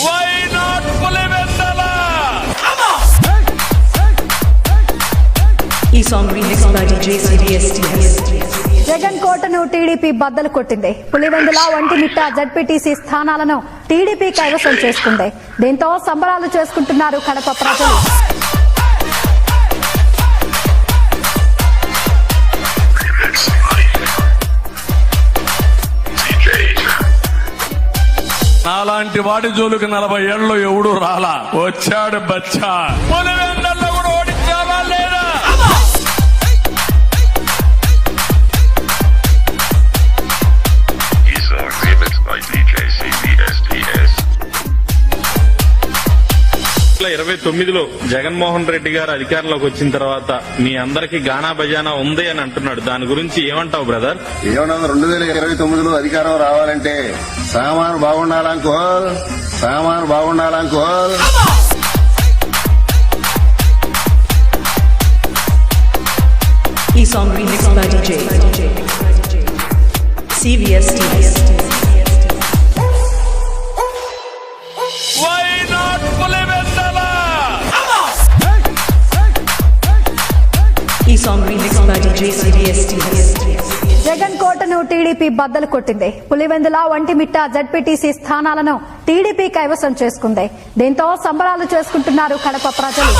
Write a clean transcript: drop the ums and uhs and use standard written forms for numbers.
Why not Pulivendula? ఈ song remix by DJ CVSTS. Jagan కోటను టీడీపీ బద్దలు కొట్టింది. పులివెందుల, ఒంటిమిట్ట జడ్పీటీసీ స్థానాలను టీడీపీ కైవసం చేసుకుంది. దీంతో సంబరాలు చేసుకుంటున్నారు కడప ప్రజలు. నాలాంటి వాడి జోలికి 40 ఏళ్ళు ఎవడు రాలా. వచ్చాడు బచ్చా. పులివెందుల్లో కూడా ఓడించావా లేదా? Remixed by DJ CVSTS. 2029లో Jaganmohan Reddy గారు అధికారంలోకి వచ్చిన తర్వాత మీ అందరికి గానా బజానా ఉంది అని అంటున్నాడు. దాని గురించి ఏమంటావు బ్రదర్? ఏమన్నా 2029లో అధికారం రావాలంటే సామాను బాగుండాలనుకోల్. ఈ song remix by DJ CVSTS. Why not Pulivendula? ఈ song remix by DJ CVSTS. Jagan కోటను టీడీపీ బద్దలు కొట్టింది. పులివెందుల, ఒంటిమిట్ట జడ్పీటీసీ స్థానాలను టీడీపీ కైవసం చేసుకుంది. దీంతో సంబరాలు చేసుకుంటున్నారు కడప ప్రజలు.